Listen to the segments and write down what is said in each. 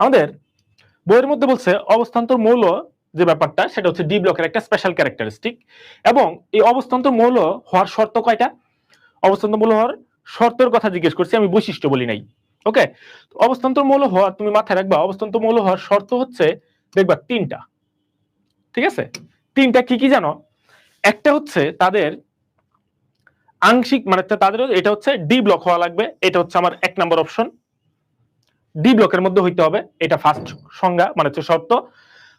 আমাদের বইয়ের মধ্যে বলছে অবস্থান্তর মৌল যে ব্যাপারটা সেটা হচ্ছে ডি ব্লকের একটা স্পেশাল ক্যারেক্টারিস্টিক, এবং এই অবস্থান্তর মৌল হওয়ার শর্ত কয়টা? অবস্থান্তর মৌল হওয়ার শর্তের কথা জিজ্ঞেস করছি, আমি বৈশিষ্ট্য বলি নাই। ওকে, অবস্থান্তর মৌল হওয়ার তুমি মাথায় রাখবা, অবস্থান্তর মৌল হওয়ার শর্ত হচ্ছে দেখবা তিনটা। ঠিক আছে, তিনটা কি কি জানো? একটা হচ্ছে তাদের আংশিক, মানে তাদের এটা হচ্ছে ডি ব্লক হওয়া লাগবে, এটা হচ্ছে আমার 1 নম্বর অপশন। ডি ব্লকের মধ্যে হইতে হবে, এটা ফার্স্ট সংজ্ঞা, মানে হচ্ছে শর্ত।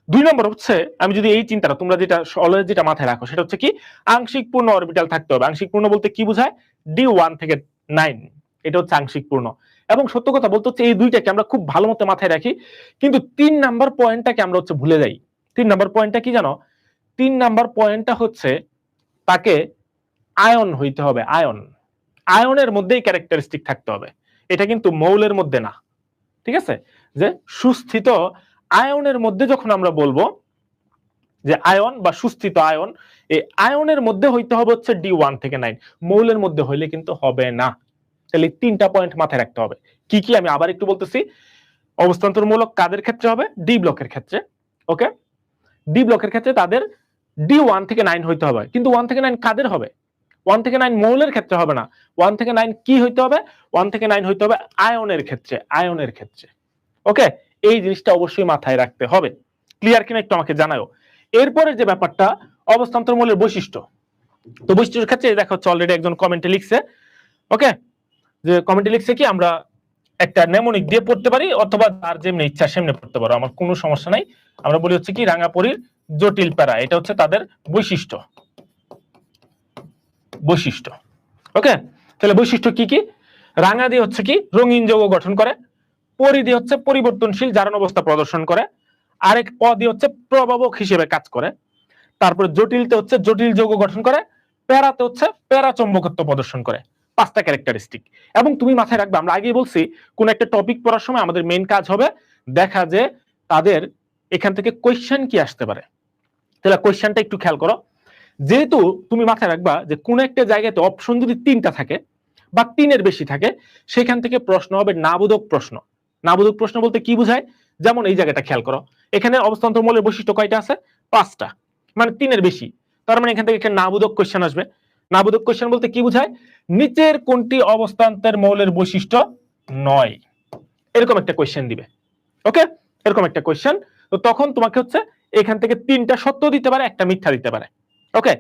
2 নম্বর হচ্ছে, আমি যদি এই চিন্তাটা তোমরা যেটা অলওয়েজ যেটা মাথায় রাখো সেটা হচ্ছে কি, আংশিক পূর্ণ অরবিটাল থাকতে হবে। আংশিক পূর্ণ বলতে কি বোঝায়? D1 থেকে 9, এটা হচ্ছে আংশিক পূর্ণ। এবং সত্য কথা বলতে হচ্ছে এই দুইটাকে আমরা খুব ভালো মতো মাথায় রাখি, কিন্তু 3 নাম্বার পয়েন্টটাকে আমরা হচ্ছে ভুলে যাই। 3 নাম্বার পয়েন্টটা কি জানো? 3 নাম্বার পয়েন্টটা হচ্ছে তাকে আয়ন হইতে হবে, আয়ন। আয়নের মধ্যেই ক্যারেক্টারিস্টিক থাকতে হবে, এটা কিন্তু মৌলের মধ্যে না। ঠিক আছে, যে সুস্থিত আয়নের মধ্যে যখন আমরা বলবো যে আয়ন বা সুস্থিত আয়ন, এই আয়নের মধ্যে হইতে হবে হচ্ছে D1 থেকে 9, মৌলের মধ্যে হইলে কিন্তু হবে না। তাহলে 3টা পয়েন্ট মাথায় রাখতে হবে। কি কি আমি আবার একটু বলতেছি। অবস্থান্তরমূলক কাদের ক্ষেত্রে হবে? ডি ব্লকের ক্ষেত্রে। ওকে, ডি ব্লকের ক্ষেত্রে তাদের D1 থেকে 9 হইতে হবে, কিন্তু 1 থেকে 9 কাদের হবে? 1 থেকে 9 মৌলের ক্ষেত্রে হবে না। 1 থেকে 9 কি হইতে হবে? 1 থেকে 9 হইতে হবে আয়নের ক্ষেত্রে, আয়নের ক্ষেত্রে। ওকে, এই জিনিসটা অবশ্যই মাথায় রাখতে হবে। ক্লিয়ার কিনা একটু আমাকে জানাও। এরপরের যে ব্যাপারটা, অবস্থান্তর মৌলের বৈশিষ্ট্য। তো বৈশিষ্ট্যের ক্ষেত্রে দেখা হচ্ছে অলরেডি একজন কমেন্টে লিখছে। ওকে, যে কমেন্টে লিখছে কি, আমরা একটা নেমোনিক দিয়ে পড়তে পারি অথবা তার যেমনি ইচ্ছা সেমনি পড়তে পারো, আমার কোনো সমস্যা নাই। আমরা বলি হচ্ছে কি, রাঙাপরির জটিল প্যারা, এটা হচ্ছে তাদের বৈশিষ্ট্য। বৈশিষ্ট্য। ওকে, তাহলে বৈশিষ্ট্য কি কি? রাঙা দিয়ে হচ্ছে কি, রঙিন যৌগ গঠন করে। পরি দিয়ে হচ্ছে পরিবর্তনশীল জারণ অবস্থা প্রদর্শন করে। আরেক প দিয়ে হচ্ছে প্রভাবক হিসেবে কাজ করে। তারপরে জটিলতে হচ্ছে জটিল যৌগ গঠন করে। প্যারাতে হচ্ছে প্যারা চৌম্বকত্ব প্রদর্শন করে। 5টা ক্যারেক্টারিস্টিক। এবং তুমি মাথায় রাখবে, আমরা আগেই বলছি কোন একটা টপিক পড়ার সময় আমাদের মেইন কাজ হবে দেখা যে তাদের এখান থেকে কোয়েশ্চেন কি আসতে পারে। তাহলে কোয়েশ্চেনটা একটু খেয়াল করো। যেহেতু তুমি মাথায় রাখবা যে কোন একটা জায়গাতে অপশন যদি 3টা থাকে বা 3-এর বেশি থাকে, সেখান থেকে প্রশ্ন হবে নাবোধক প্রশ্ন। নাবোধক প্রশ্ন বলতে কি বোঝায়? যেমন এই জায়গাটা খেয়াল করো, এখানে অবস্থান্তর মৌলের বৈশিষ্ট্য কয়টা আছে? 5টা, মানে 3-এর বেশি। তার মানে এখান থেকে একটা নাবোধক কোয়েশ্চেন আসবে। নাবোধক কোয়েশ্চেন বলতে কি বোঝায়? নিচের কোনটি অবস্থান্তর মৌলের বৈশিষ্ট্য নয়, এরকম একটা কোয়েশ্চেন দিবে। ওকে, এরকম একটা কোয়েশ্চেন। তো তখন তোমাকে হচ্ছে এখান থেকে 3টা সত্য দিতে পারে, একটা মিথ্যা দিতে পারে। ওকে,